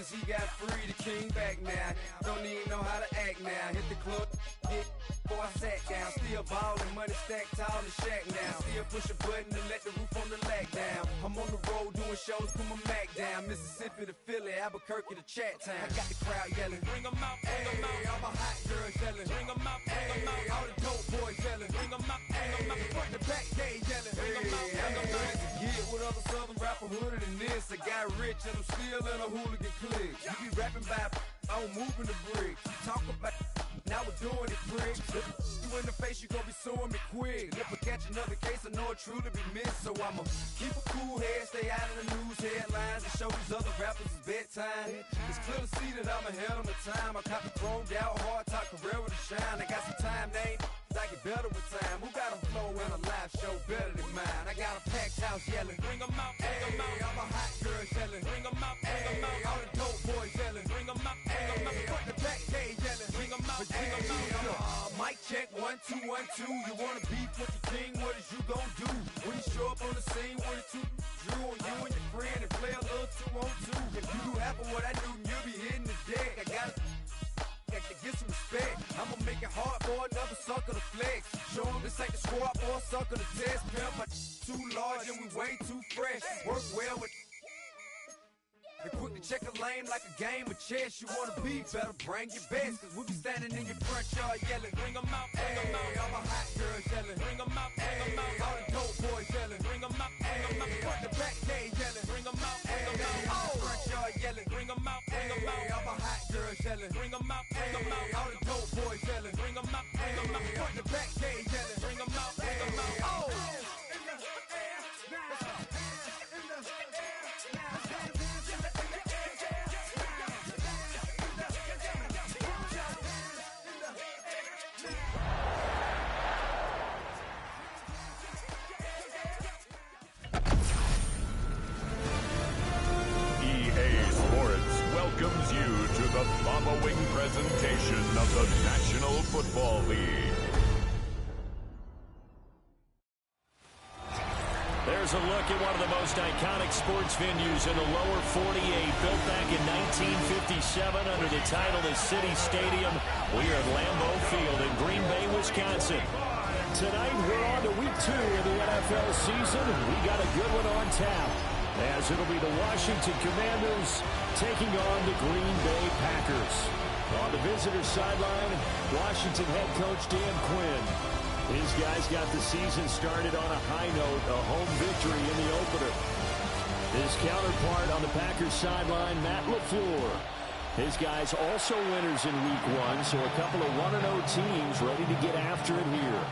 as he got free, the king back now. Don't even know how to act now. Hit the club, get before I sat down. Still ballin', money stacked tall in the shack now. Still push a button to let the roof on the lag down. I'm on the road doing shows, put my Mac down. Mississippi to Philly, Albuquerque to Chat Town. I got the crowd yelling, bring 'em out, bring 'em out. All my hot girls yelling, bring 'em out, bring 'em out. All the dope boys yelling, bring 'em out, bring 'em out. Front to back, they yelling, bring 'em out, bring 'em out. Get with other southern rapper hooded than this. I got rich and I'm still in a hooligan clique. You be rapping by I'm moving the bricks. You talk about now we're doing it, pricks. You in the face, you gon' be suing me quick. If I catch another case, I know it truly be missed. So I'ma keep a cool head, stay out of the news headlines, and show these other rappers it's bedtime. It's clear to see that I'm ahead of my time. I copy chromed out, hard talk, career with a shine. I got some time, name. I get better with time. Who got a flow and a live show better than mine? I got a packed house yelling, bring 'em out, bring 'em out. All my hot girls yelling, bring 'em out, bring 'em out. All the dope boys yelling, bring 'em out, bring 'em out. Front the back, they yelling, bring 'em out, bring 'em out. Mic check, 1 2 1 2. You wanna beef with the king? What is you gon' do when you show up on the scene with a two drew on you and your friend and play a little 2 on 2? If you do half of what I do, you'll be hitting the deck. I gotta to get some respect. I'ma make it hard for another sucker to flex. Show him this ain't the squad for a sucker to test. Pimp, my too large and we way too fresh. Work well with and quick to check a lane like a game of chess. You wanna be better, bring your best. Cause we be standing in your front yard yelling, bring 'em out, bring 'em out. All my hot girls yelling, bring 'em out, bring 'em out. All the dope boys yelling, bring 'em out, bring 'em out. Front the back, they yelling, bring 'em out, bring 'em out. Oh, front yard yelling, bring 'em out, bring 'em out. All my hot girls yelling, bring 'em out, bring 'em out. All the dope boys yelling, bring 'em out, bring 'em out. Front the back, they yelling, bring 'em out, bring 'em out. Oh. Welcomes you to the following presentation of the National Football League. There's a look at one of the most iconic sports venues in the lower 48, built back in 1957 under the title of City Stadium. We are at Lambeau Field in Green Bay, Wisconsin. Tonight, we're on to week 2 of the NFL season. We got a good one on tap, as it'll be the Washington Commanders taking on the Green Bay Packers. On the visitor sideline, Washington head coach Dan Quinn. His guys got the season started on a high note, a home victory in the opener. His counterpart on the Packers sideline, Matt LaFleur. His guys also winners in week 1, so a couple of 1-0 teams ready to get after it here.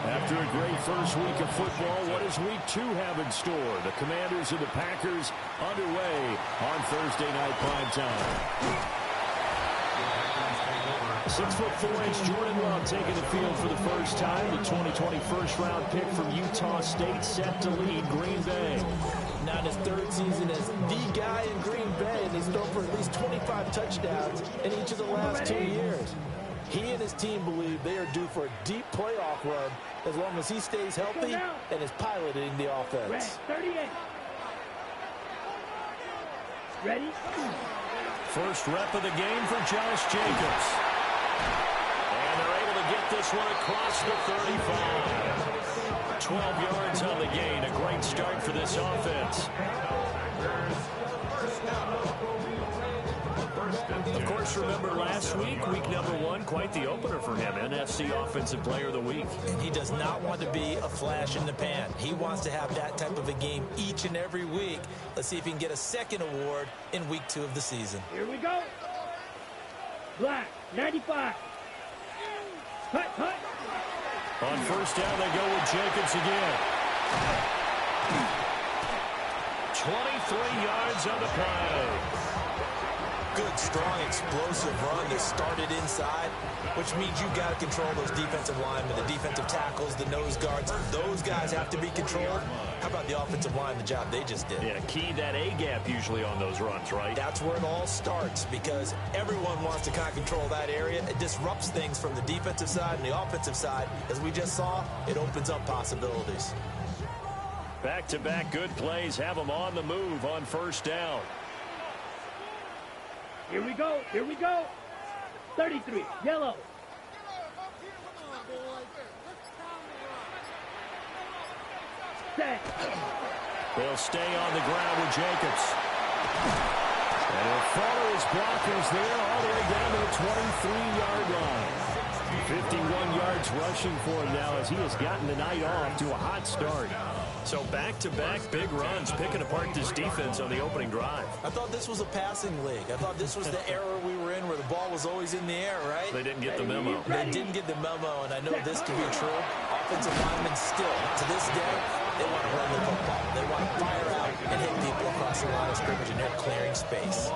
After a great first week of football, what does week 2 have in store? The Commanders and the Packers underway on Thursday night primetime. 6'4" Jordan Love taking the field for the first time. The 2020 first-round pick from Utah State set to lead Green Bay. Now in his 3rd season as the guy in Green Bay, and he's thrown for at least 25 touchdowns in each of the last 2 years. He and his team believe they are due for a deep playoff run as long as he stays healthy and is piloting the offense. 38. Ready? First rep of the game for Josh Jacobs. And they're able to get this one across the 35. 12 yards on the gain. A great start for this offense. Of course, remember last week, week number 1, quite the opener for him. NFC Offensive Player of the Week. And he does not want to be a flash in the pan. He wants to have that type of a game each and every week. Let's see if he can get a second award in week 2 of the season. Here we go. Black, 95. Hut, hut. On first down, they go with Jacobs again. 23 yards on the play. Good, strong, explosive run that started inside, which means you got to control those defensive linemen, the defensive tackles, the nose guards. Those guys have to be controlled. How about the offensive line, the job they just did? Yeah, key that A-gap usually on those runs, right? That's where it all starts, because everyone wants to kind of control that area. It disrupts things from the defensive side and the offensive side. As we just saw, it opens up possibilities. Back-to-back good plays have them on the move on first down. Here we go. Here we go. 33. Yellow. Set. They'll stay on the ground with Jacobs. And he'll follow his blockers there all the way down to the 23-yard line. 51 yards rushing for him now as he has gotten the night off to a hot start. So back-to-back big runs, picking apart this defense on the opening drive. I thought this was a passing league. I thought this was the era we were in where the ball was always in the air, right? They didn't get the memo. They didn't get the memo, and I know this to be true. Offensive linemen still, to this day, they want to run the football. They want to fire out and hit people across the line of scrimmage, and they're clearing space.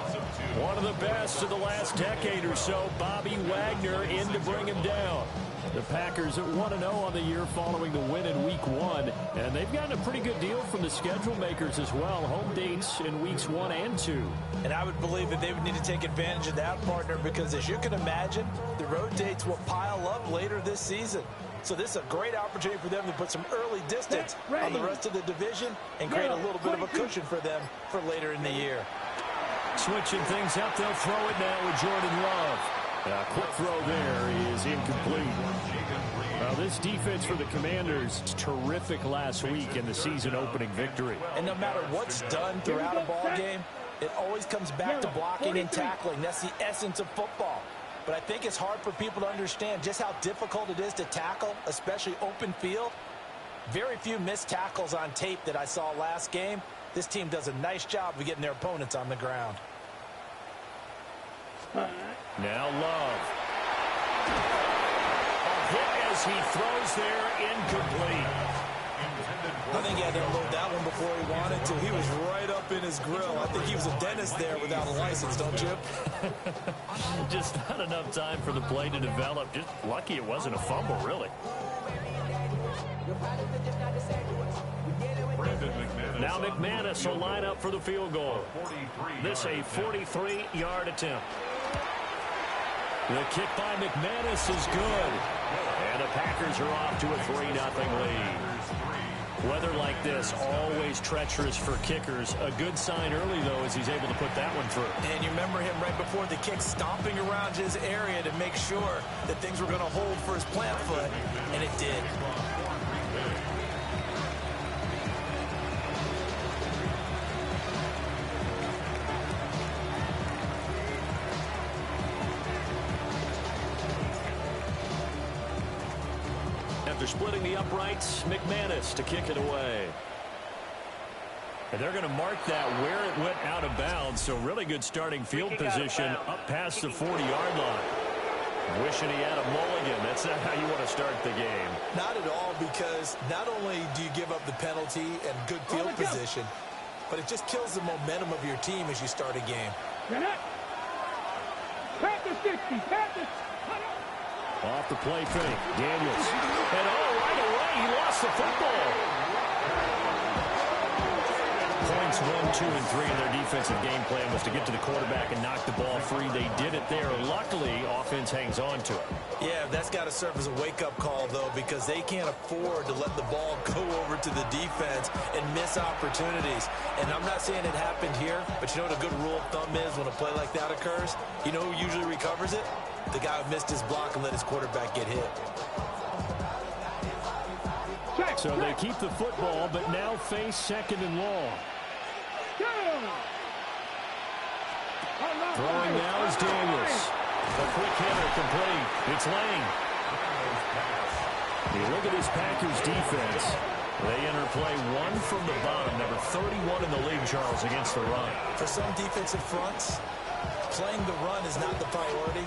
One of the best of the last decade or so, Bobby Wagner in to bring him down. The Packers at 1-0 on the year following the win in Week 1. And they've gotten a pretty good deal from the schedule makers as well. Home dates in Weeks 1 and 2. And I would believe that they would need to take advantage of that, partner, because as you can imagine, the road dates will pile up later this season. So this is a great opportunity for them to put some early distance on the rest of the division and create a little bit of a cushion for them for later in the year. Switching things up, they'll throw it now with Jordan Love. A quick throw there is incomplete. This defense for the Commanders, terrific last week in the season-opening victory. And no matter what's done throughout a ball game, it always comes back to blocking and tackling. That's the essence of football. But I think it's hard for people to understand just how difficult it is to tackle, especially open field. Very few missed tackles on tape that I saw last game. This team does a nice job of getting their opponents on the ground. Now Love. A hit as he throws there, incomplete. I think he had to unload that one before he wanted to. He was right up in his grill. I think he was a dentist there without a license, don't you? Just not enough time for the play to develop. Just lucky it wasn't a fumble, really. Now McManus will line up for the field goal. This a 43-yard attempt. The kick by McManus is good. And the Packers are off to a 3-0 lead. Weather like this, always treacherous for kickers. A good sign early, though, as he's able to put that one through. And you remember him right before the kick stomping around his area to make sure that things were going to hold for his plant foot, and it did. After splitting the uprights, McManus to kick it away. And they're going to mark that where it went out of bounds, so really good starting field position up past the 40-yard line. Wishing he had a mulligan. That's not how you want to start the game. Not at all, because not only do you give up the penalty and good field position, but it just kills the momentum of your team as you start a game. Practice 60. Practice. Off the play fake. Daniels. And right away, he lost the football. Points 1, 2, and 3 in their defensive game plan was to get to the quarterback and knock the ball free. They did it there. Luckily, offense hangs on to it. Yeah, that's got to serve as a wake-up call, though, because they can't afford to let the ball go over to the defense and miss opportunities. And I'm not saying it happened here, but you know what a good rule of thumb is when a play like that occurs? You know who usually recovers it? The guy who missed his block and let his quarterback get hit. So they keep the football, but now face second and long. Throwing now is Daniels. A quick hitter complete. It's Lane. You look at this Packers defense. They enter play one from the bottom. Number 31 in the league, Charles, against the run. For some defensive fronts, playing the run is not the priority.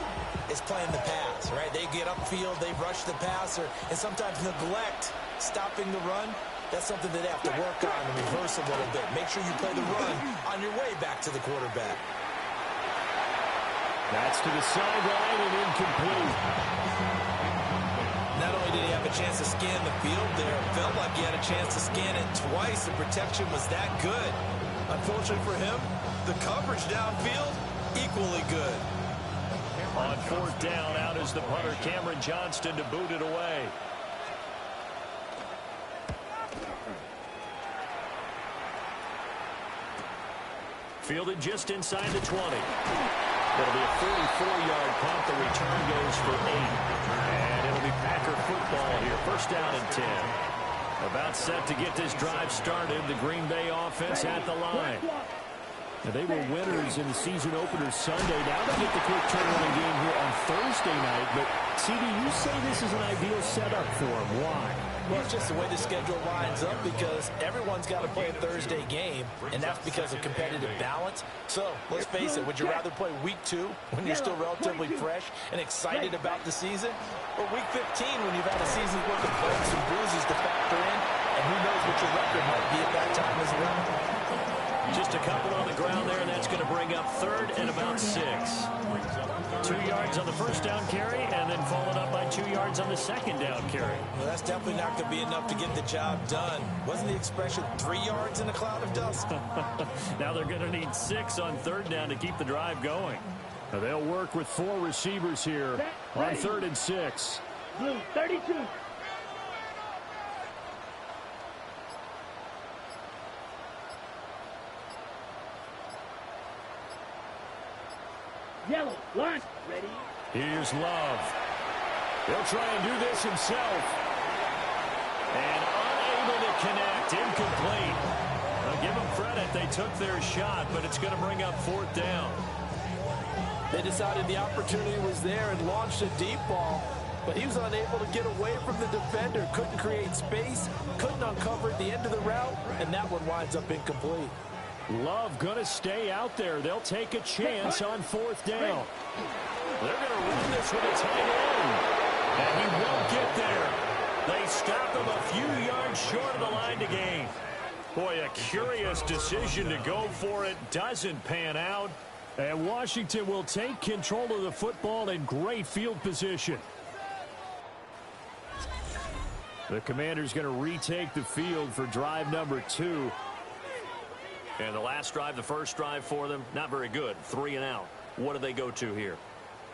It's playing the pass, right? They get upfield, they rush the passer, and sometimes neglect stopping the run. That's something that they have to work on and reverse a little bit. Make sure you play the run on your way back to the quarterback. That's to the sideline and incomplete. Not only did he have a chance to scan the field there, it felt like he had a chance to scan it twice. The protection was that good. Unfortunately for him, the coverage downfield, equally good. On fourth down, out is the punter, Cameron Johnston, to boot it away. Fielded just inside the 20. It'll be a 44-yard punt. The return goes for 8. And it'll be Packer football here. First down and 10. About set to get this drive started. The Green Bay offense at the line. Now, they were winners in the season opener Sunday. Now they get the quick turnaround game here on Thursday night. But, CD, you say this is an ideal setup for them. Why? Well, it's just the way the schedule lines up because everyone's got to play a Thursday game, and that's because of competitive balance. So, let's face it, would you rather play week 2 when you're still relatively fresh and excited about the season, or week 15 when you've had a season's worth of bumps and bruises to factor in, and who knows what your record might be at that time as well? Just a couple on the ground there, and that's going to bring up 3rd and about 6. 2 yards on the first down carry, and then followed up by 2 yards on the second down carry. Well, that's definitely not going to be enough to get the job done. Wasn't the expression 3 yards in a cloud of dust? Now they're going to need 6 on 3rd down to keep the drive going. Now they'll work with 4 receivers here on 3rd and 6. Blue, 32. Yellow, line, ready. Here's Love. He'll try and do this himself. And unable to connect, incomplete. I'll give them credit, they took their shot, but it's going to bring up 4th down. They decided the opportunity was there and launched a deep ball, but he was unable to get away from the defender, couldn't create space, couldn't uncover at the end of the route, and that one winds up incomplete. Love going to stay out there. They'll take a chance on 4th down. They're going to run this with a tight end. And he won't get there. They stop him a few yards short of the line to gain. Boy, a curious decision to go for it. Doesn't pan out. And Washington will take control of the football in great field position. The Commanders going to retake the field for drive number 2. And the last drive, the first drive for them, not very good. 3 and out. What do they go to here?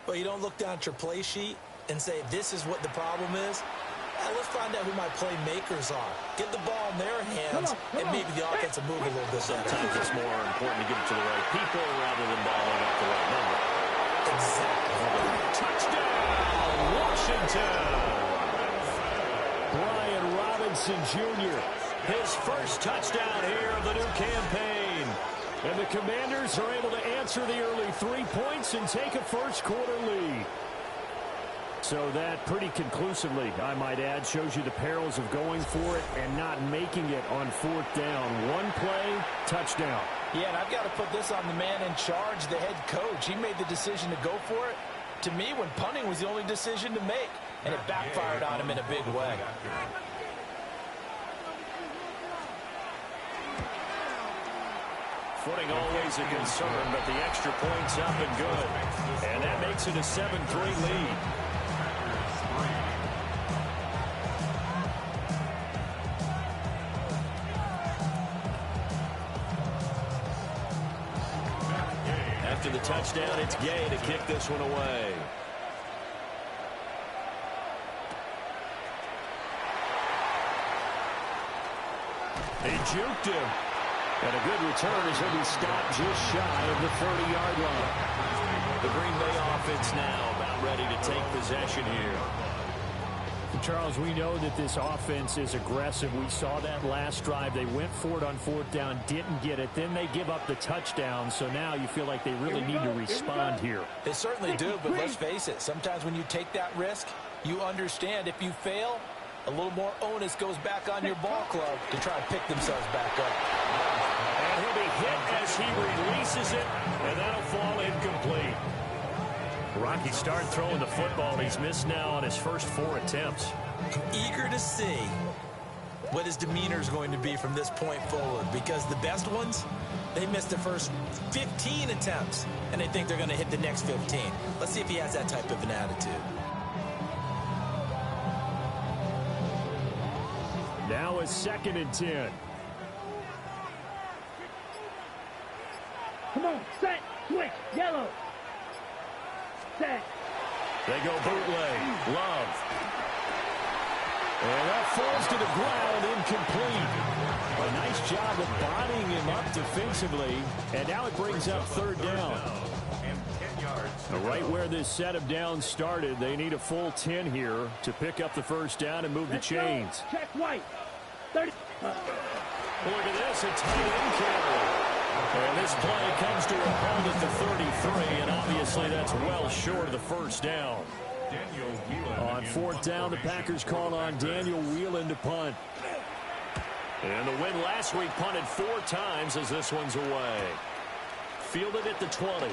Well, you don't look down at your play sheet and say, this is what the problem is. Let's find out who my playmakers are. Get the ball in their hands, and maybe the offense will move a little bit. Sometimes it's more important to get it to the right people rather than balling up the right number. Exactly. Touchdown, Washington! Brian Robinson Jr., his first touchdown here of the new campaign. And the Commanders are able to answer the early 3 points and take a first-quarter lead. So that pretty conclusively, I might add, shows you the perils of going for it and not making it on 4th down. One play, touchdown. Yeah, and I've got to put this on the man in charge, the head coach. He made the decision to go for it. To me, when punting was the only decision to make, and it backfired on him in a big way. Footing always a concern, but the extra point's up and good. And that makes it a 7-3 lead. After the touchdown, it's Gay to kick this one away. He juked him. And a good return as he'll be stopped just shy of the 30-yard line. The Green Bay offense now about ready to take possession here. Charles, we know that this offense is aggressive. We saw that last drive. They went for it on 4th down, didn't get it. Then they give up the touchdown. So now you feel like they really need to respond here. They certainly do, but let's face it. Sometimes when you take that risk, you understand if you fail, a little more onus goes back on your ball club to try and pick themselves back up. And he'll be hit as he releases it, and that'll fall incomplete. Rocky start throwing the football. He's missed now on his first 4 attempts. Eager to see what his demeanor is going to be from this point forward, because the best ones, they missed the first 15 attempts, and they think they're going to hit the next 15. Let's see if he has that type of an attitude. Now a 2nd and 10. Come on, set, switch, yellow. Set. They go bootleg. Love. And that falls to the ground, incomplete. A nice job of bodying him up defensively. And now it brings up 3rd down. Right where this set of downs started, they need a full 10 here to pick up the first down and move the chains. Check white. 30. Look at this, a tight end carry. And this play comes to a halt at the 33, and obviously that's well short of the first down. On fourth down, the Packers call on Daniel Whelan to punt. And the win last week punted 4 times as this one's away. Fielded at the 20.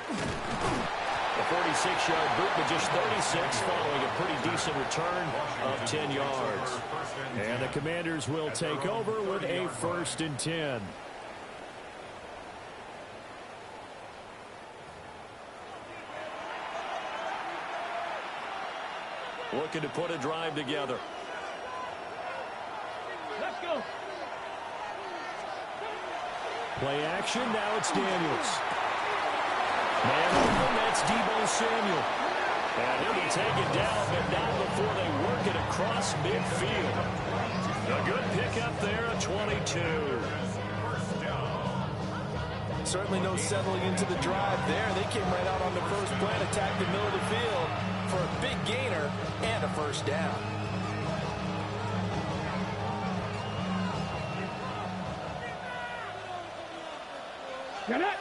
A 46-yard boot, but just 36 following a pretty decent return of 10 yards. And the Commanders will take over with a 1st and 10. Looking to put a drive together. Let's go. Play action, now it's Daniels. Man open, that's Deebo Samuel. And he'll be taken down, but not before they work it across midfield. A good pickup there, a 22. Certainly no settling into the drive there. They came right out on the first play and attacked the middle of the field for a big gainer and a 1st down. Get it.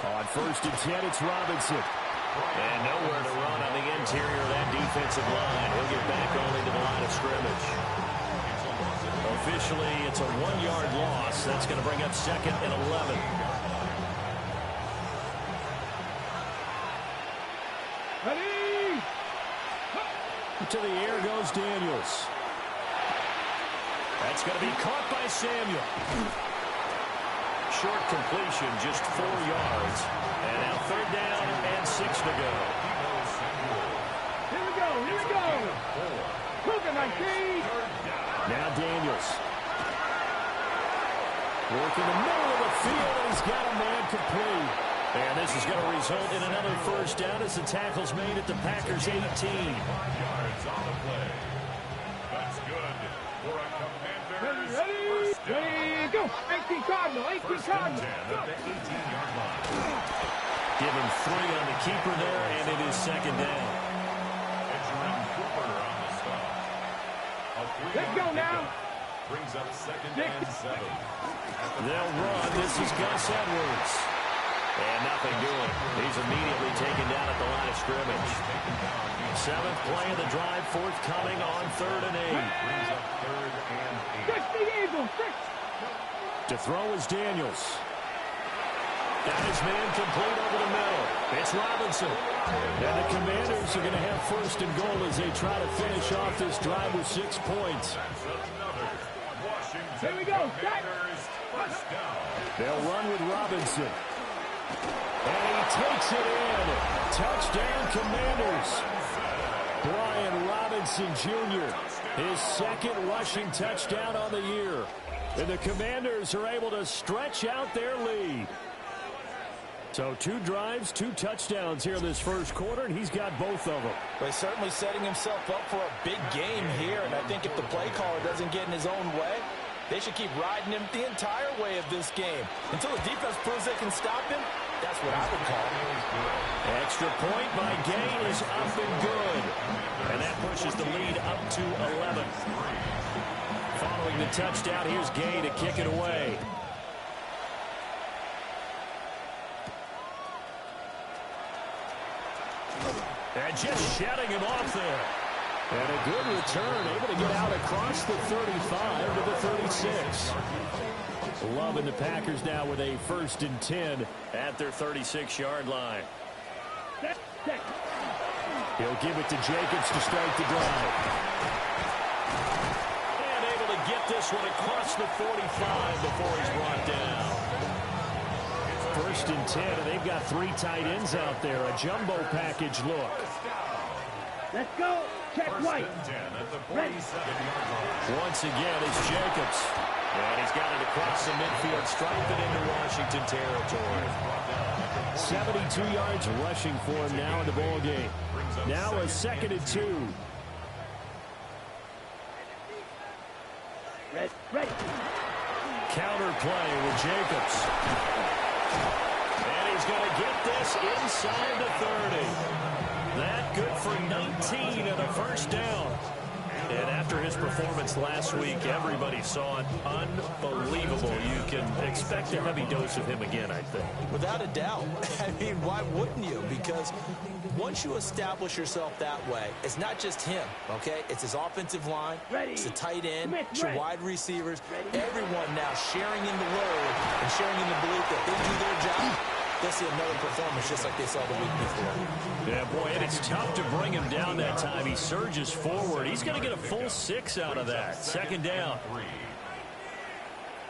On 1st and 10, it's Robinson. And nowhere to run on the interior of that defensive line. He'll get back only to the line of scrimmage. Officially, it's a 1-yard loss. That's going to bring up 2nd and 11. Ready. To the air goes Daniels. That's going to be caught by Samuel. Short completion, just 4 yards. And now 3rd down and 6 to go. Here we go. Here we go. Cooking like these. Now Daniels. Working the middle of the field, and he's got a man complete. And this is going to result in another 1st down as the tackle's made at the Packers' 18. That's good for a Commanders Ready. first down. Ready. Go. 18 Cardinal. 18 First and Cardinal. 10 at the 18-yard line. Give him 3 on the keeper there, and it is 2nd down. Edgerrin Cooper on the stop. A 3-yard Let's go now. Brings up 2nd and 7. They'll run. This is Gus Edwards. And nothing doing. He's immediately taken down at the line of scrimmage. 7th play of the drive, forthcoming on 3rd and 8. Brings up 3rd and 8. 6 the Eagles. 6. To throw is Daniels. Got his man complete over the middle. It's Robinson. And the Commanders are going to have 1st and goal as they try to finish off this drive with 6 points. Here we go. First down. They'll run with Robinson. And he takes it in. Touchdown, Commanders. Brian Robinson Jr., his 2nd rushing touchdown on the year. And the Commanders are able to stretch out their lead. So 2 drives, 2 touchdowns here in this first quarter, and he's got both of them. But he's certainly setting himself up for a big game here, and I think if the play caller doesn't get in his own way, they should keep riding him the entire way of this game. Until the defense proves they can stop him, that's what I would call it. Extra point by Gay is up and good. And that pushes the lead up to 11. Following the touchdown, here's Gay to kick it away. And just shutting him off there. And a good return, able to get out across the 35 to the 36. Love in the Packers now with a 1st and 10 at their 36-yard line. He'll give it to Jacobs to start the drive. And able to get this one across the 45 before he's brought down. 1st and 10, and they've got 3 tight ends out there. A jumbo package look. Let's go. Check white. Once again, it's Jacobs. And he's got it across the midfield, striping into Washington territory. 72 yards rushing for him now in the ball game. Now a 2nd and 2. Ready. Counter play with Jacobs. inside the 30. That good for 19 and a first down. And after his performance last week, everybody saw it. Unbelievable. You can expect a heavy dose of him again, I think. Without a doubt. I mean, why wouldn't you? Because once you establish yourself that way, it's not just him, okay? It's his offensive line, it's the tight end, it's your wide receivers, everyone now sharing in the load and sharing in the belief that they do their job. They'll see another performance just like they saw the week before. Yeah, boy, and it's tough to bring him down that time. He surges forward. He's going to get a full 6 out of that. Second down.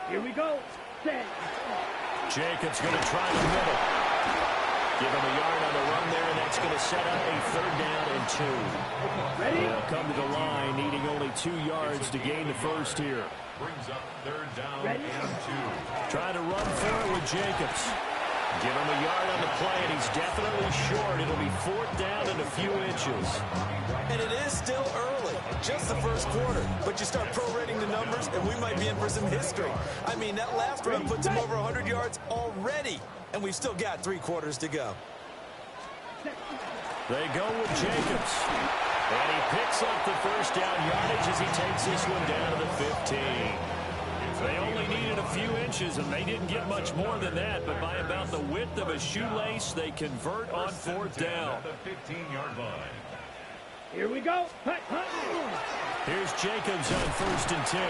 Here we go. Set. Jacobs going to try the middle. Give him a yard on the run there, and that's going to set up a 3rd down and 2. Ready? They'll come to the line, needing only 2 yards to gain the first here. Brings up 3rd down Ready? and 2. Try to run for it with Jacobs. Give him a yard on the play, and he's definitely short. It'll be 4th down and a few inches. And it is still early, just the first quarter. But you start prorating the numbers, and we might be in for some history. I mean, that last run puts him over 100 yards already, and we've still got 3 quarters to go. They go with Jacobs. And he picks up the first down yardage as he takes this one down to the 15. They only needed a few inches, and they didn't get much more than that. But by about the width of a shoelace, they convert on 4th down. The 15-yard line. Here we go. Hut, hut. Here's Jacobs on 1st and 10.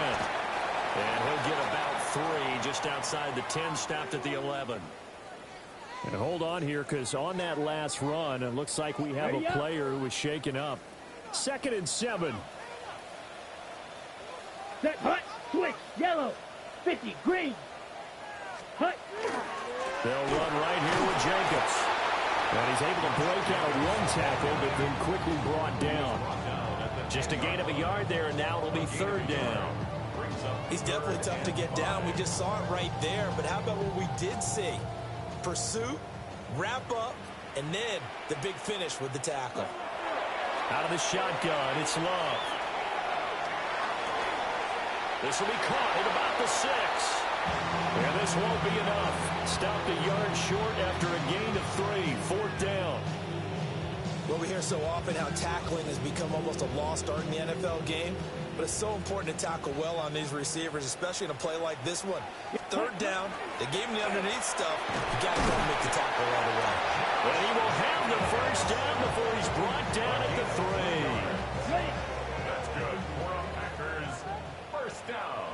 And he'll get about 3 just outside the 10, stopped at the 11. And hold on here, because on that last run, it looks like we have a player who was shaken up. 2nd and 7. Set, hut, switch, yellow, 50, green, hut. They'll run right here with Jacobs. And he's able to break out one tackle, but then quickly brought down. Just a gain of a yard there, and now it'll be 3rd down. He's definitely tough to get down. We just saw it right there. But how about what we did see? Pursuit, wrap up, and then the big finish with the tackle. Out of the shotgun, it's Love. This will be caught at about the 6. And this won't be enough. Stopped a yard short after a gain of 3. 4th down. Well, we hear so often how tackling has become almost a lost art in the NFL game. But it's so important to tackle well on these receivers, especially in a play like this one. 3rd down, they gave him the underneath stuff. You got to go and make the tackle right away. And he will have the first down before he's brought down at the 3. That's good for a Packers first down.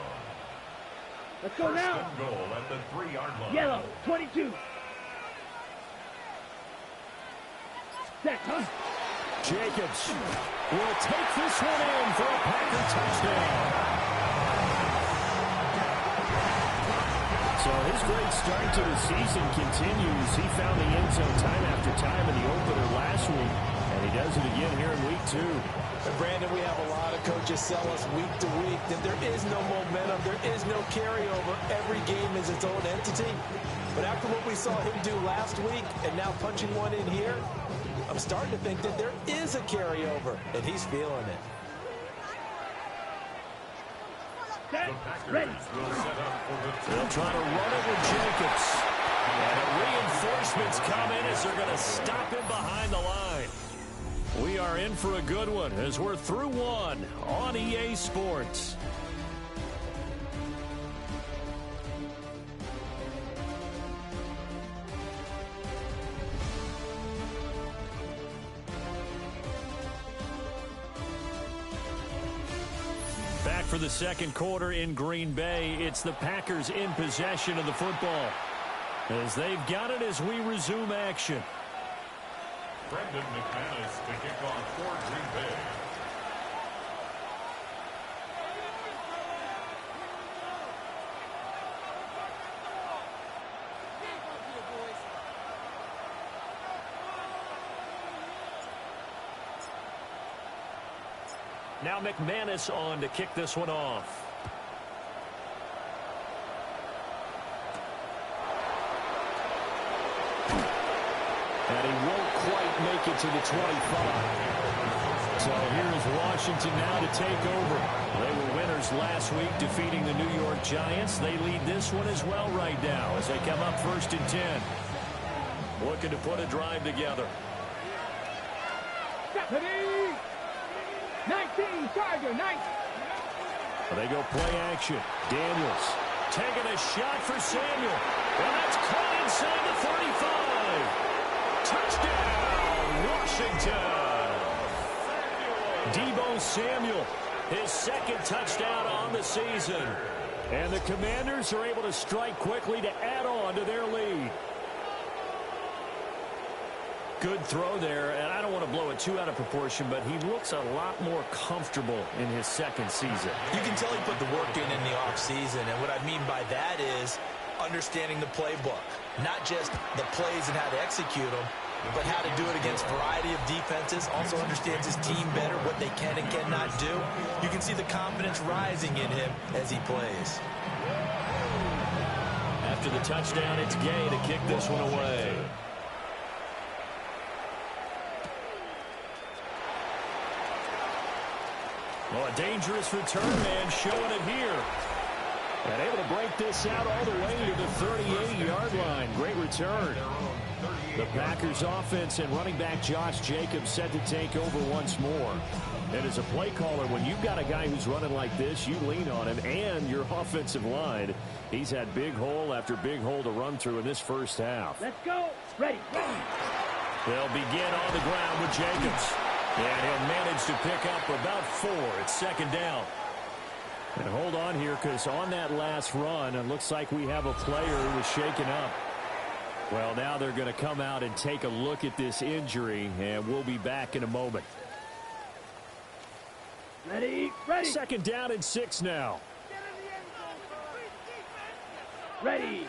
Let's go now. First and goal at the 3-yard line. Yellow, 22. Set, huh? Jacobs will take this one in for a Packer touchdown. So his great start to the season continues. He found the end zone time after time in the opener last week, and he does it again here in week 2. And Brandon, we have a lot of coaches sell us week to week that there is no momentum, there is no carryover. Every game is its own entity. But after what we saw him do last week and now punching one in here, I'm starting to think that there is a carryover, and he's feeling it. Set, ready. They'll try to run it with Jacobs. And the reinforcements come in as they're going to stop him behind the line. We are in for a good one as we're through one on EA Sports. Back for the second quarter in Green Bay. It's the Packers in possession of the football as they've got it as we resume action. Brendan McManus to kick off for Green Bay. Now McManus on to kick this one off. And he won't quite make it to the 25. So here's Washington now to take over. They were winners last week, defeating the New York Giants. They lead this one as well right now as they come up 1st and 10. looking to put a drive together. Ready? 19, Charger, 19. They go play action. Daniels taking a shot for Samuel. And that's caught inside the 35. Touchdown, Washington. Deebo Samuel, his second touchdown on the season. And the Commanders are able to strike quickly to add on to their lead. Good throw there, and I don't want to blow it too out of proportion, but he looks a lot more comfortable in his second season. You can tell he put the work in the offseason, and what I mean by that is understanding the playbook. Not just the plays and how to execute them, but how to do it against a variety of defenses. Also understands his team better, what they can and cannot do. You can see the confidence rising in him as he plays. After the touchdown, it's Gay to kick this one away. Well, a dangerous return man showing it here. And able to break this out all the way to the 38-yard line. Great return. The Packers offense and running back Josh Jacobs set to take over once more. And as a play caller, when you've got a guy who's running like this, you lean on him and your offensive line. He's had big hole after big hole to run through in this first half. Let's go. Ready. They'll begin on the ground with Jacobs. And he'll manage to pick up about 4. It's second down. And hold on here, because on that last run, it looks like we have a player who was shaken up. Well, now they're going to come out and take a look at this injury, and we'll be back in a moment. Ready. Second down and 6 now. Ready.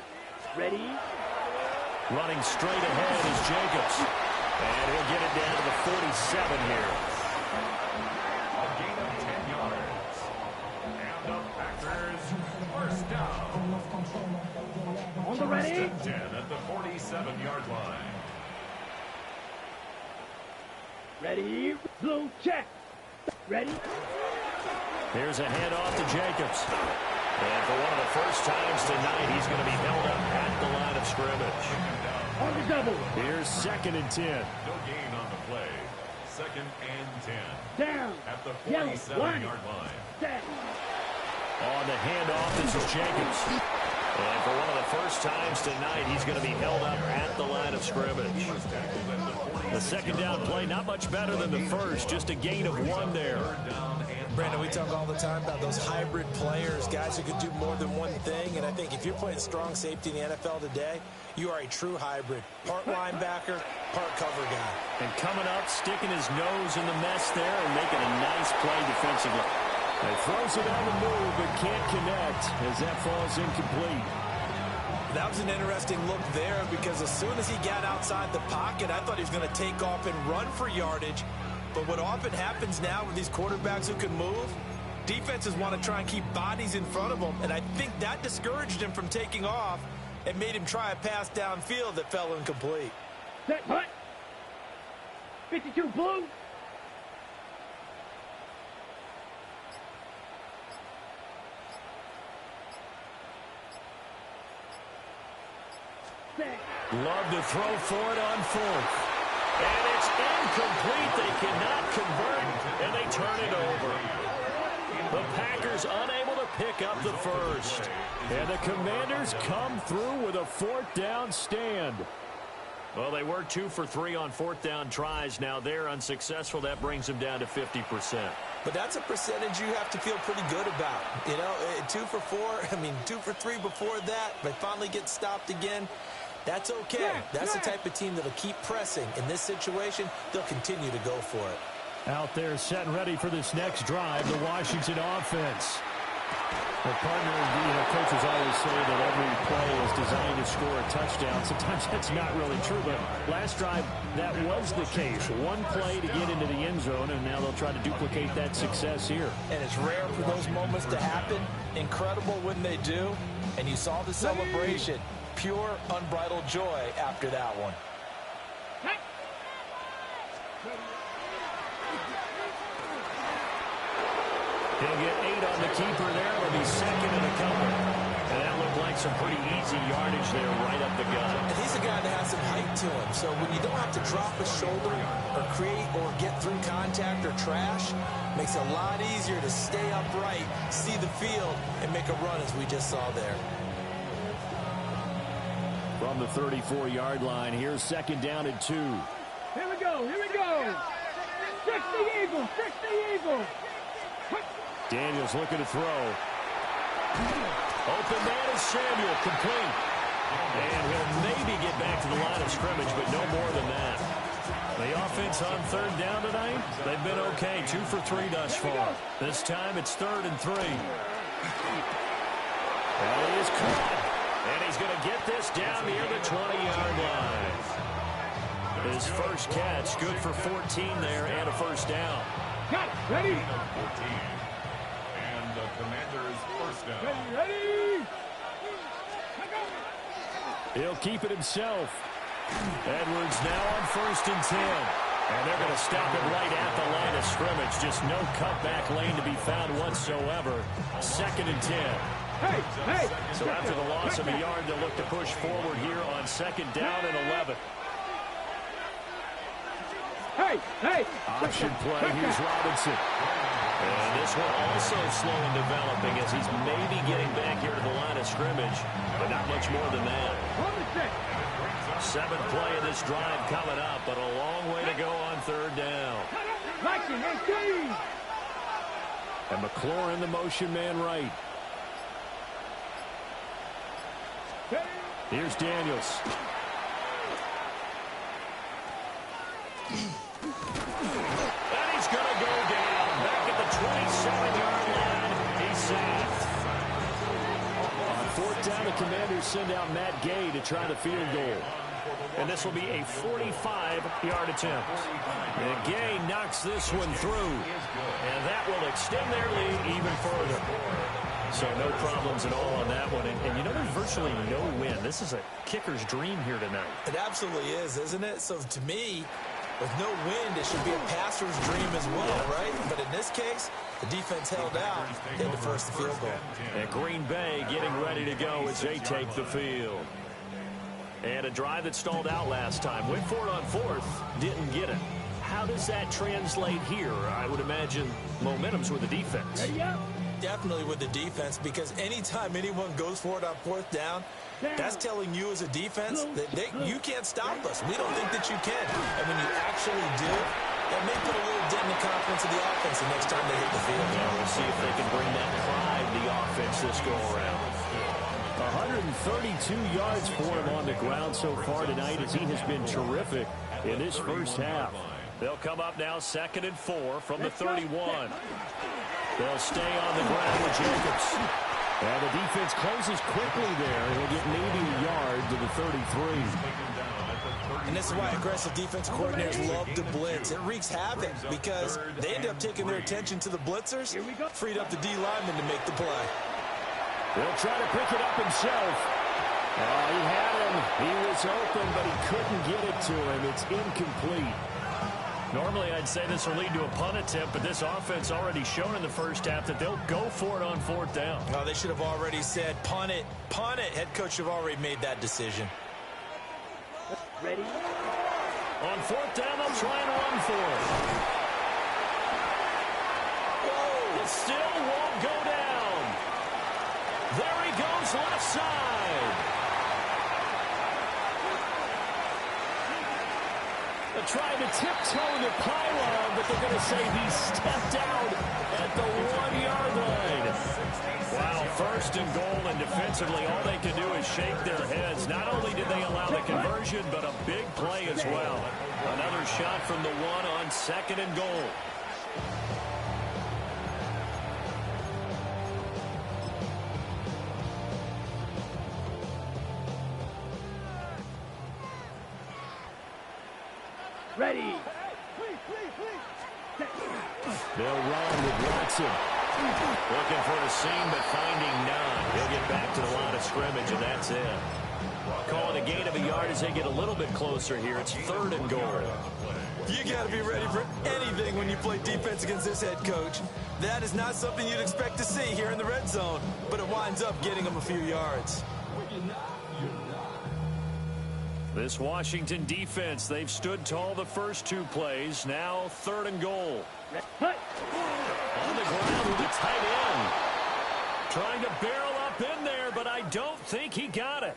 Running straight ahead is Jacobs. And he'll get it down to the 47 here. A gain of 10 yards. And the Packers first down. On the ready. First and 10 at the 47-yard line. Ready. Blue check. Ready. Here's a handoff to Jacobs. And for one of the first times tonight, he's going to be held up at the line of scrimmage. On the double. Here's second and 10. No gain on the play. Second and 10. Down. At the 47-yard line. Set. On the handoff, this is Jacobs. And for one of the first times tonight, he's going to be held up at the line of scrimmage. The second down play, not much better than the first, just a gain of 1 there. Brandon, we talk all the time about those hybrid players, guys who can do more than one thing, and I think if you're playing strong safety in the NFL today, you are a true hybrid. Part linebacker, part cover guy. And coming up, sticking his nose in the mess there and making a nice play defensively. He throws it on the move, but can't connect as that falls incomplete. That was an interesting look there because as soon as he got outside the pocket, I thought he was going to take off and run for yardage. But what often happens now with these quarterbacks who can move, defenses want to try and keep bodies in front of them, and I think that discouraged him from taking off and made him try a pass downfield that fell incomplete. Set. Punt. 52 blue. Set. Love to throw for it on 4th. And it's incomplete. They cannot convert, and they turn it over. The Packers unable to pick up the first. And the Commanders come through with a 4th down stand. Well, they were 2 for 3 on 4th down tries. Now they're unsuccessful. That brings them down to 50%. But that's a percentage you have to feel pretty good about. You know, 2 for 2 for 3 before that. They finally get stopped again. That's okay. That's the type of team that'll keep pressing. In this situation, they'll continue to go for it. Out there set and ready for this next drive, the Washington offense. Well, partner, coaches always say that every play is designed to score a touchdown. Sometimes that's not really true, but last drive, that was the case. One play to get into the end zone, and now they'll try to duplicate that success here. And it's rare for those moments to happen. Incredible when they do. And you saw the celebration. Pure, unbridled joy after that one. He'll get 8 on the keeper there. It'll be second and a couple. And that looked like some pretty easy yardage there right up the gut. And he's a guy that has some height, to him. So when you don't have to drop a shoulder or create or get through contact or trash, makes it a lot easier to stay upright, see the field, and make a run as we just saw there. From the 34-yard line, here's second down and 2. Here we go, here we go. 60 Eagles, 60 Eagles. Daniels looking to throw. Open man is Samuel, complete. And he'll maybe get back to the line of scrimmage, but no more than that. The offense on third down tonight, they've been okay, 2 for 3 thus far. This time it's 3rd and 3. And he is caught. And he's going to get this down near the 20-yard line. His first catch, good for 14 there and a first down. Got it, ready. And the Commanders' first down. Ready. He'll keep it himself. Edwards now on 1st and 10. And they're going to stop it right at the line of scrimmage. Just no cutback lane to be found whatsoever. 2nd and 10. Hey. So after the loss of a yard, they'll look to push forward here on 2nd down and 11. Hey. Option play, here's Robinson. And this one also slow in developing as he's maybe getting back here to the line of scrimmage, but not much more than that. 7th play of this drive coming up, but a long way to go on 3rd down. And McLaurin, the motion man right. Here's Daniels. And he's going to go down. Back at the 27-yard line. He's sacked. On 4th down, the Commanders send out Matt Gay to try the field goal. And this will be a 45-yard attempt. And Gay knocks this one through. And that will extend their lead even further. So no problems at all on that one. And you know, there's virtually no win. This is a kicker's dream here tonight. It absolutely is, isn't it? So to me, with no wind, it should be a passer's dream as well, right? But in this case, the defense held out. They had to force the field goal. And Green Bay getting ready to go as they take the field. And a drive that stalled out last time. Went for it on 4th, didn't get it. How does that translate here? I would imagine momentum's with the defense. Ready up. Definitely with the defense, because anytime anyone goes for it on 4th down, that's telling you as a defense that you can't stop us. We don't think that you can. And when you actually do, that may put a little dent in the confidence of the offense the next time they hit the field. Yeah, we'll see if they can bring that pride to the offense this go-around. 132 yards for him on the ground so far tonight as he has been terrific in this first half. They'll come up now 2nd and 4 from the 31. They'll stay on the ground with Jacobs. And the defense closes quickly there. He'll get maybe a yard to the 33. And this is why aggressive defensive coordinators love to blitz. It wreaks havoc because they end up taking their attention to the blitzers, freed up the D lineman to make the play. He'll try to pick it up himself. Oh, he had him. He was open, but he couldn't get it to him. It's incomplete. Normally, I'd say this will lead to a punt attempt, but this offense already shown in the first half that they'll go for it on 4th down. Oh, they should have already said, punt it, punt it. Head coach should have already made that decision. Ready. On 4th down, they'll try and run for it. Whoa, it still won't go down. There he goes, left side. They're trying to tiptoe the pylon, but they're going to say he stepped out at the 1-yard line. Wow, 1st and goal, and defensively, all they can do is shake their heads. Not only did they allow the conversion, but a big play as well. Another shot from the 1 on 2nd and goal. Ready. They'll run with Watson. Looking for a seam, but finding none. He'll get back to the line of scrimmage, and that's it. Calling a gain of a yard as they get a little bit closer here. It's 3rd and goal. You got to be ready for anything when you play defense against this head coach. That is not something you'd expect to see here in the red zone, but it winds up getting them a few yards. This Washington defense, they've stood tall the first 2 plays. Now 3rd and goal. On the ground with a tight end. Trying to barrel up in there, but I don't think he got it.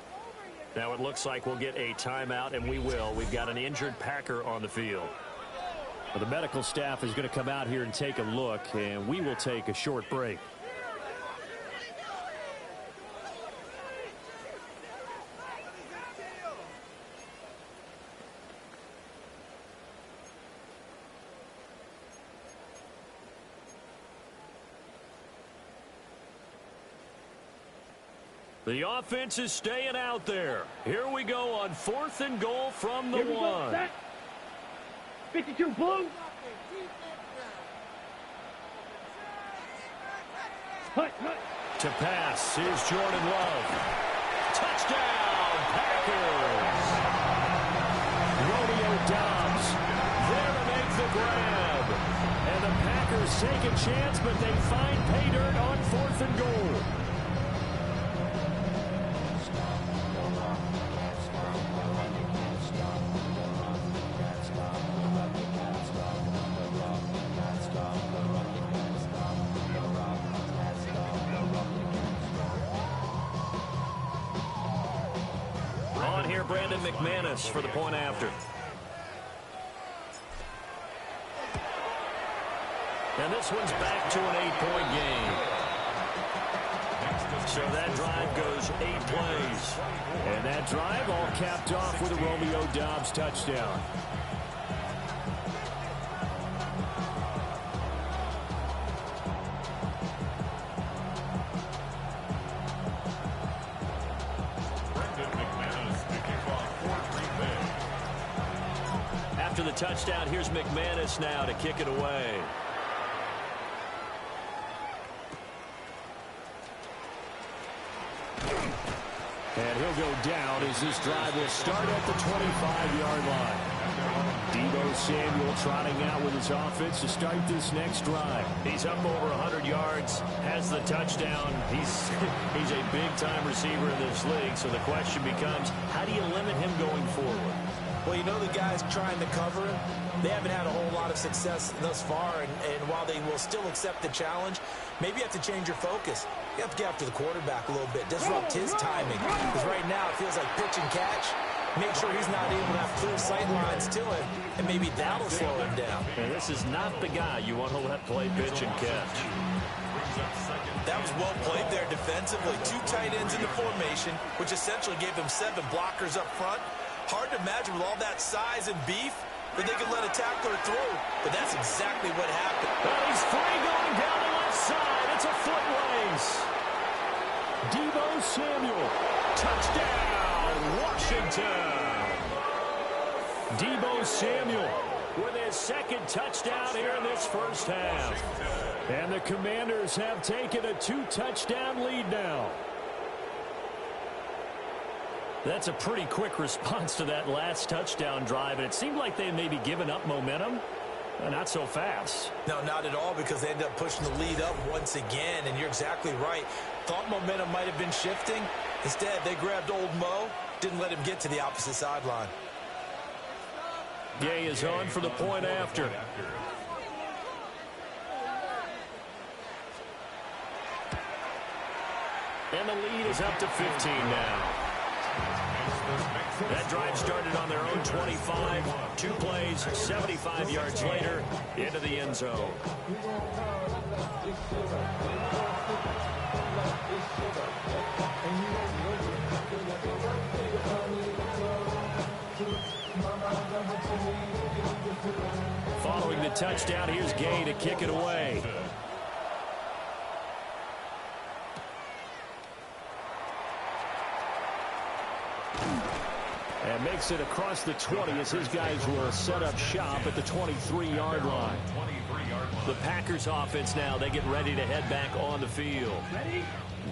Now it looks like we'll get a timeout, and we will. We've got an injured Packer on the field. Well, the medical staff is going to come out here and take a look, and we will take a short break. The offense is staying out there. Here we go on 4th and goal from the 1. 52 blue. To pass, here's Jordan Love. Touchdown, Packers! Romeo Doubs there to make the grab. And the Packers take a chance, but they find pay dirt on 4th and goal. Brandon McManus for the point after. And this one's back to an 8-point game. So that drive goes 8 plays. And that drive all capped off with a Romeo Doubs touchdown. After the touchdown, here's McManus now to kick it away. And he'll go down as this drive will start at the 25-yard line. Deebo Samuel trotting out with his offense to start this next drive. He's up over 100 yards, has the touchdown. He's a big-time receiver in this league, so the question becomes, how do you limit him going forward? Well, you know the guys trying to cover him, they haven't had a whole lot of success thus far, and while they will still accept the challenge, maybe you have to change your focus. You have to get after the quarterback a little bit, disrupt his timing, because right now it feels like pitch and catch. Make sure he's not able to have clear sight lines to him, and maybe that'll slow him down. And this is not the guy you want to let play pitch and catch. That was well played there defensively. 2 tight ends in the formation, which essentially gave them 7 blockers up front. Hard to imagine with all that size and beef that they could let a tackler through, but that's exactly what happened. Well, he's free going down the left side. It's a foot race. Deebo Samuel, touchdown, Washington. Deebo Samuel with his 2nd touchdown here in this first half. And the Commanders have taken a 2-touchdown lead now. That's a pretty quick response to that last touchdown drive, and it seemed like they may be giving up momentum. Not so fast. No, not at all, because they end up pushing the lead up once again, and you're exactly right. Thought momentum might have been shifting. Instead, they grabbed old Mo, didn't let him get to the opposite sideline. Gay is on for the point after. And the lead is up to 15 now. That drive started on their own 25. 2 plays, 75 yards later, into the end zone. Following the touchdown, here's Gay to kick it away. And makes it across the 20 as his guys will set up shop at the 23-yard line. The Packers offense now, they get ready to head back on the field.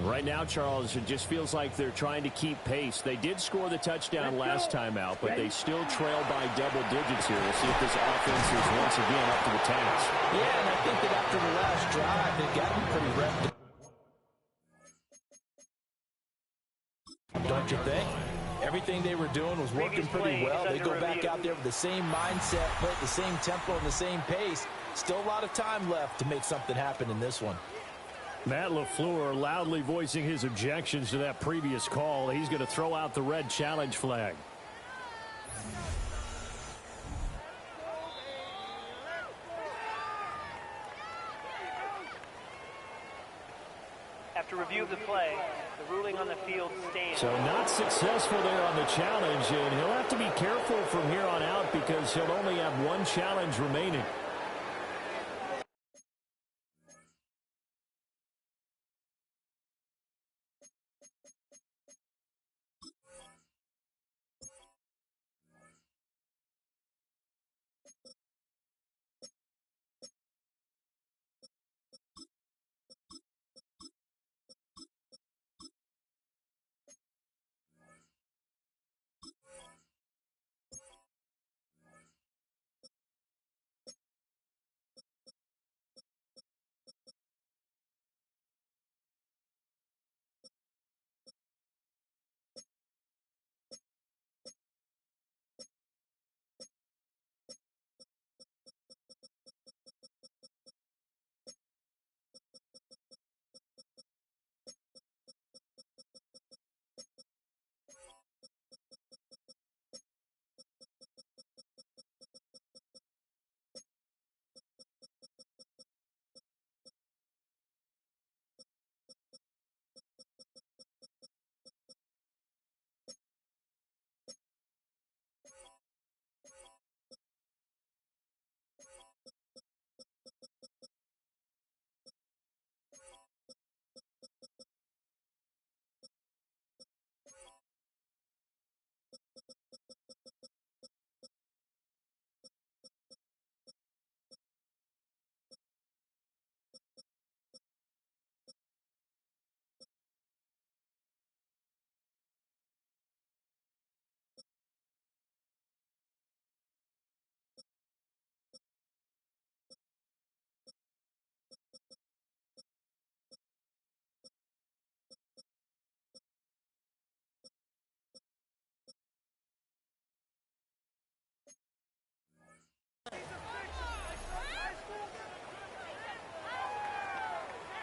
Right now, Charles, it just feels like they're trying to keep pace. They did score the touchdown last time out, but they still trail by double digits here. We'll see if this offense is once again up to the task. Yeah, and I think that after the last drive, they've gotten pretty repped. Don't you think? Every everything they were doing was working pretty well. They go back out there with the same mindset, play at the same tempo and the same pace. Still a lot of time left to make something happen in this one. Matt LaFleur loudly voicing his objections to that previous call. He's going to throw out the red challenge flag. After review of the play, the ruling on the field stands. So not successful there on the challenge, and he'll have to be careful from here on out because he'll only have one challenge remaining.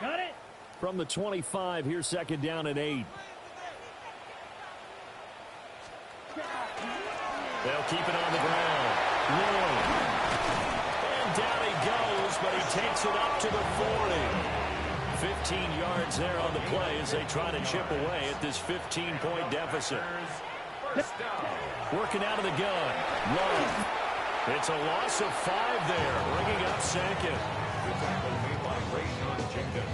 Got it. From the 25, here's second down and 8. They'll keep it on the ground. Lloyd. And down he goes, but he takes it up to the 40. 15 yards there on the play as they try to chip away at this 15-point deficit. Working out of the gun. Love. It's a loss of 5 there, bringing up second. The tackle made by Rayshawn Jenkins.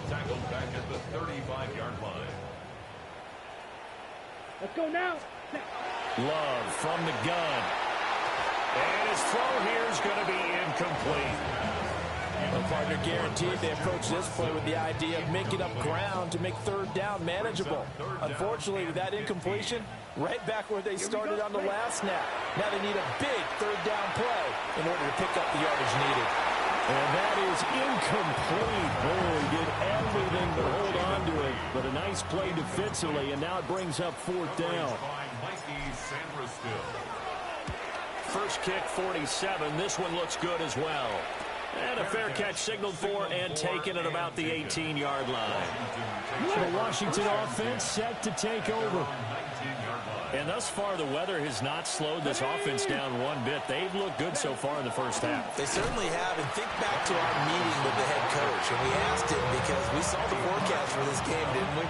Tackled back at the 35-yard line. Let's go now. Love from the gun. And his throw here is going to be incomplete. The partner guaranteed they approach this play with the idea of making up ground to make third down manageable. Unfortunately, with that incompletion, right back where they started on the last snap. Now they need a big third down play in order to pick up the yardage needed. And that is incomplete. Oh, he did everything to hold on to it. But a nice play defensively, and now it brings up fourth down. First kick, 47. This one looks good as well. And a fair catch signaled for and taken at about the 18-yard line. The Washington offense set to take over. And thus far, the weather has not slowed this offense down one bit. They've looked good so far in the first half. They certainly have. And think back to our meeting with the head coach. And we asked him because we saw the forecast for this game, didn't we?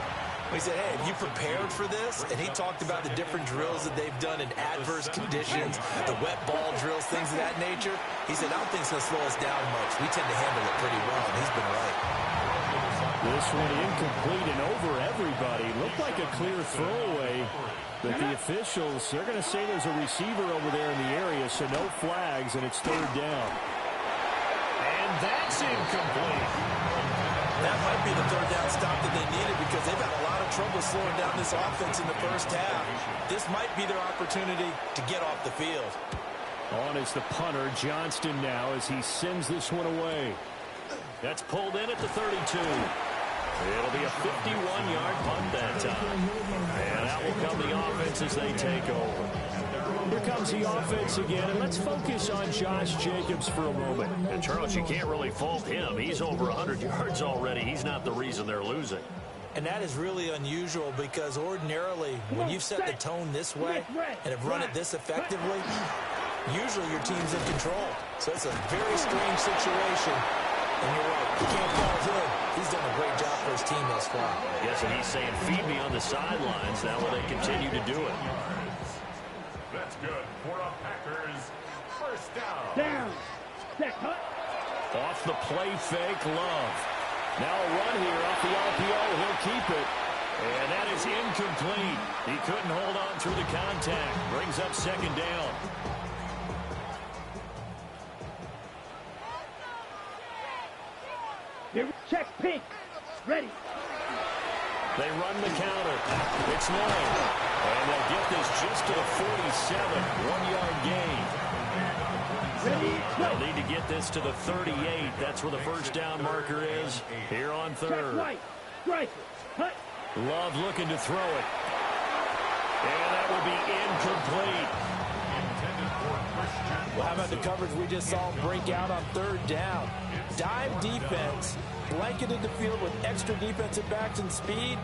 We said, hey, have you prepared for this? And he talked about the different drills that they've done in adverse conditions, the wet ball drills, things of that nature. He said, I don't think it's going to slow us down much. We tend to handle it pretty well, and he's been right. This one incomplete and over everybody. Looked like a clear throwaway. But the officials, they're going to say there's a receiver over there in the area, so no flags, and it's third down. And that's incomplete. That might be the third down stop that they needed because they've had a lot of trouble slowing down this offense in the first half. This might be their opportunity to get off the field. On is the punter, Johnston now, as he sends this one away. That's pulled in at the 32. It'll be a 51-yard punt that time. And out will come the offense as they take over. Here comes the offense again, and let's focus on Josh Jacobs for a moment. And Charles, you can't really fault him. He's over 100 yards already. He's not the reason they're losing. And that is really unusual because ordinarily when you've set the tone this way and have run it this effectively, usually your team's in control. So it's a very strange situation. And you're right, you can't fault him. He's done a great job for his team thus far. Yes, and he's saying, feed me on the sidelines. That way they continue to do it. That's good for a Packers first down. Down. Set cut. Off the play fake, Love. Now a run here off the RPO. He'll keep it. And that is incomplete. He couldn't hold on through the contact. Brings up second down. Here, check pink. Ready. They run the counter. It's low. And they'll get this just to the 47. 1-yard gain. Ready. They'll need to get this to the 38. That's where the first down marker is. Here on Check third. right. Strike. Cut. Love looking to throw it. And that will be incomplete. Well, how about the coverage we just saw break out on third down? Dime defense, blanketed the field with extra defensive backs and speed,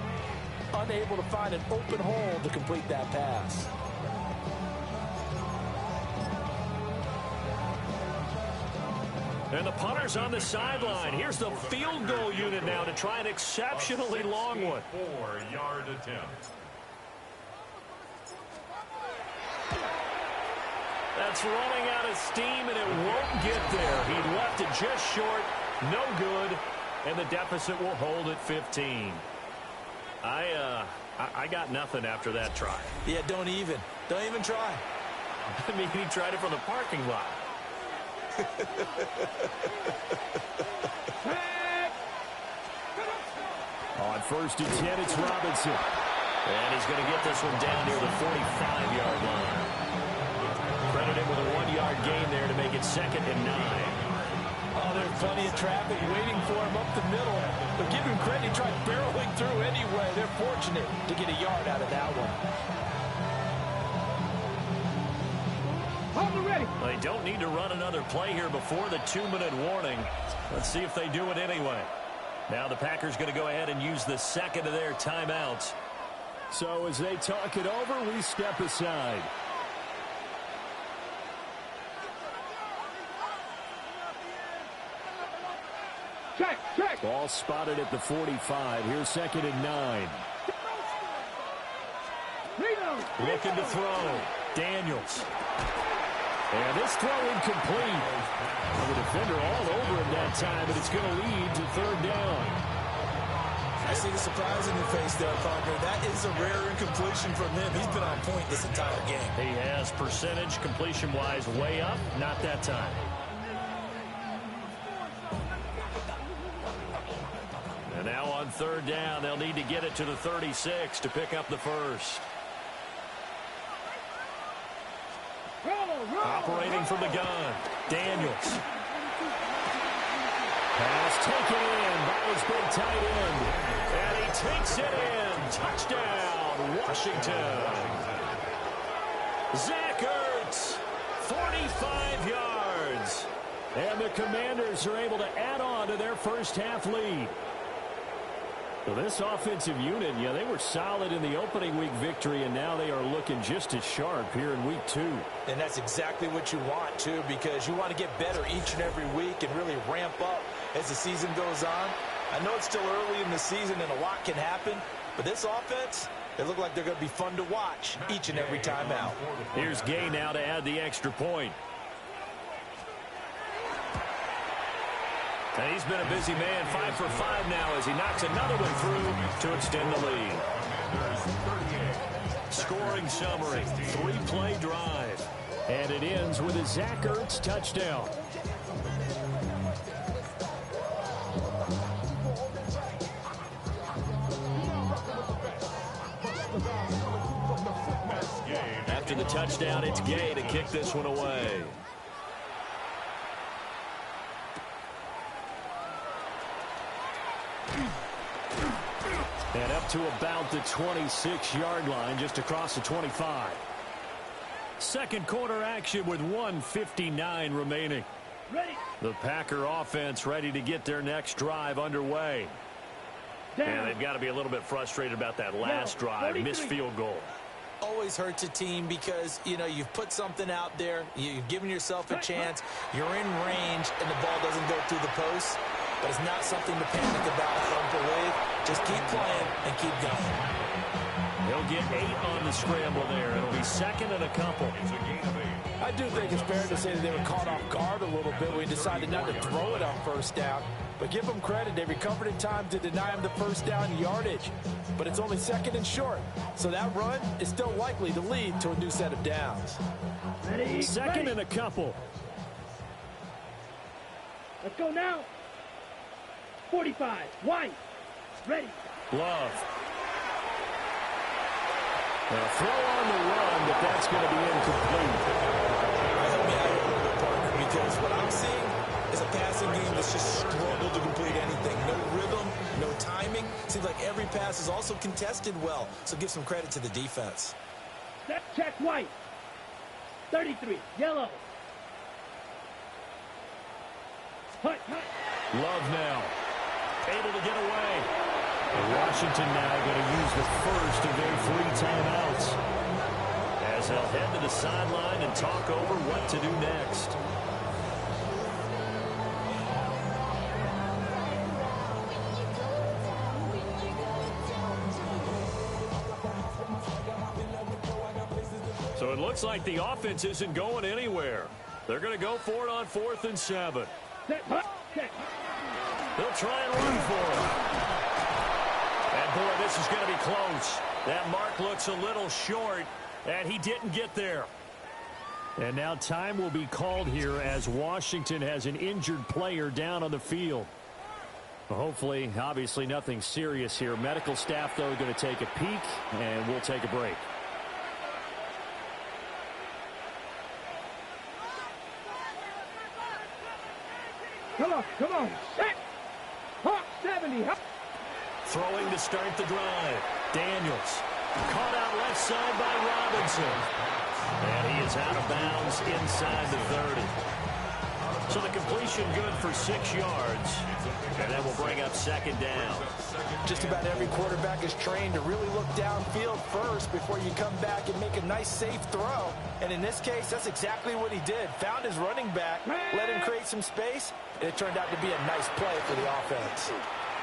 unable to find an open hole to complete that pass. And the punter's on the sideline. Here's the field goal unit now to try an exceptionally long one. 4-yard attempt. That's running out of steam, and it won't get there. He left it just short, no good, and the deficit will hold at 15. I got nothing after that try. Yeah, don't even try. I mean, he tried it from the parking lot. On first and 10, it's Robinson. And he's going to get this one down near the 45-yard line. Credit him with a 1-yard gain there to make it 2nd and 9. Oh, there's plenty of traffic waiting for him up the middle. But give him credit, he tried barreling through anyway. They're fortunate to get a yard out of that one. Ready. They don't need to run another play here before the 2-minute warning. Let's see if they do it anyway. Now the Packers going to go ahead and use the second of their timeouts. So as they talk it over, we step aside. Check. Ball spotted at the 45. Here's 2nd and 9. Looking to throw. Daniels. And this throw incomplete. The defender all over him that time, but it's going to lead to 3rd down. I see the surprise in your face there, partner. That is a rare incompletion from him. He's been on point this entire game. He has percentage completion-wise way up. Not that time. And now on 3rd down, they'll need to get it to the 36 to pick up the first. Operating from the gun, Daniels. Pass taken in by his big tight end. And he takes it in. Touchdown, Washington. Zach Ertz, 45 yards. And the Commanders are able to add on to their first half lead. Well, this offensive unit, yeah, they were solid in the opening week victory, and now they are looking just as sharp here in week 2. And that's exactly what you want, too, because you want to get better each and every week and really ramp up as the season goes on. I know it's still early in the season and a lot can happen, but this offense, they look like they're going to be fun to watch each and every time out. Here's Gay now to add the extra point. And he's been a busy man, 5 for 5 now as he knocks another one through to extend the lead. Scoring summary, 3-play drive. And it ends with a Zach Ertz touchdown. After the touchdown, it's Gay to kick this one away. up to about the 26-yard line, just across the 25. Second quarter action with 1:59 remaining. Ready. The Packer offense ready to get their next drive underway. And they've got to be a little bit frustrated about that last drive, missed field goal. Always hurts a team because, you know, you've put something out there, you've given yourself a chance, you're in range, and the ball doesn't go through the post. But it's not something to panic about, I don't believe. Just keep playing and keep going. He'll get 8 on the scramble there. It'll be second and a couple. I do think it's fair to say that they were caught off guard a little bit when we decided not to throw it on first down. But give them credit. They recovered in time to deny him the first down yardage. But it's only second and short. So that run is still likely to lead to a new set of downs. Ready. Second and a couple. Let's go now. 45. White. Ready. Love. A throw on the run, but that's going to be incomplete. Help me out here a little bit, partner, because what I'm seeing is a passing game that's just struggled to complete anything. No rhythm, no timing. Seems like every pass is also contested well, so give some credit to the defense. Check White. 33. Yellow. Hut. Love now. Able to get away. Washington now going to use the first of their 3 timeouts, as they'll head to the sideline and talk over what to do next. So it looks like the offense isn't going anywhere. They're going to go for it on 4th and 7. They'll try and run for it. And, boy, this is going to be close. That mark looks a little short, and he didn't get there. And now time will be called here as Washington has an injured player down on the field. Hopefully, obviously, nothing serious here. Medical staff, though, going to take a peek, and we'll take a break. Come on. Set. Hawk 70. Throwing to start the drive. Daniels. Caught out left side by Robinson. And he is out of bounds inside the 30. So the completion good for 6 yards. And that will bring up second down. Just about every quarterback is trained to really look downfield first before you come back and make a nice, safe throw. And in this case, that's exactly what he did. Found his running back, let him create some space, and it turned out to be a nice play for the offense.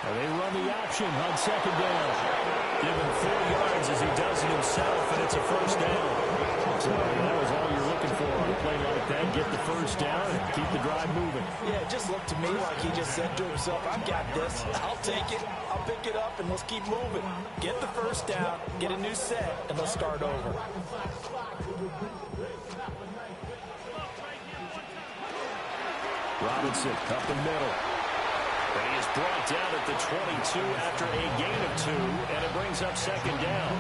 And they run the option on second down. Give him 4 yards as he does it himself, and it's a first down. So that was all you're looking for on a play like that. Get the first down and keep the drive moving. Yeah, it just looked to me like he just said to himself, I've got this. I'll take it. I'll pick it up, and let's keep moving. Get the first down, get a new set, and let's start over. Robinson up the middle. And he is brought down at the 22 after a gain of 2, and it brings up second down.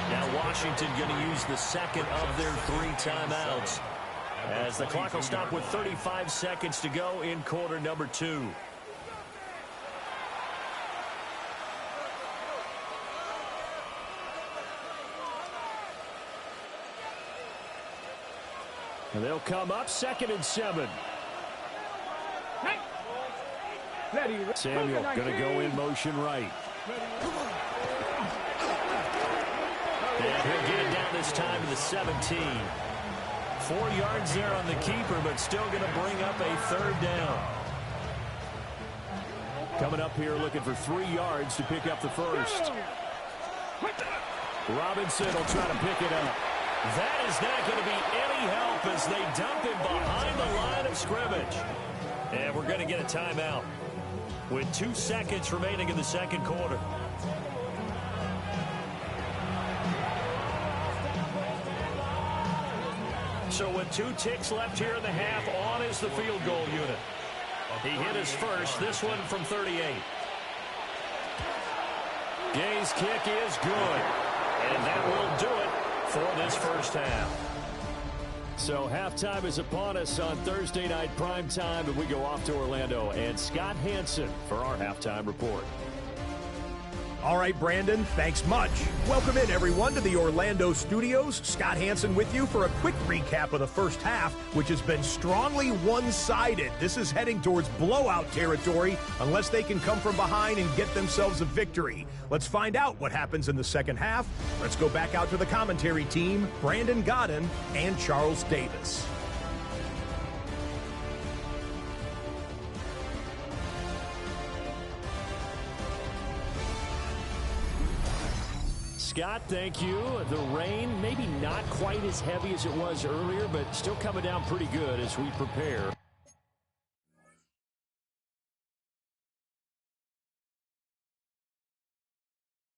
Now Washington going to use the second of their 3 timeouts, as the clock will stop with 35 seconds to go in quarter number 2. And they'll come up 2nd and 7. Samuel going to go in motion right. And he'll get it down this time to the 17. 4 yards there on the keeper, but still going to bring up a 3rd down. Coming up here looking for 3 yards to pick up the first. Robinson will try to pick it up. That is not going to be any help as they dump him behind the line of scrimmage. And we're going to get a timeout with 2 seconds remaining in the second quarter. So with 2 ticks left here in the half, on is the field goal unit. He hit his first, this one from 38. Gay's kick is good, and that will do it for this first half. So halftime is upon us on Thursday night primetime, and we go off to Orlando. And Scott Hansen for our halftime report. All right, Brandon, thanks much. Welcome in, everyone, to the Orlando studios. Scott Hansen with you for a quick recap of the first half, which has been strongly one-sided. This is heading towards blowout territory unless they can come from behind and get themselves a victory. Let's find out what happens in the second half. Let's go back out to the commentary team, Brandon Godden and Charles Davis. Scott, thank you. The rain, maybe not quite as heavy as it was earlier, but still coming down pretty good as we prepare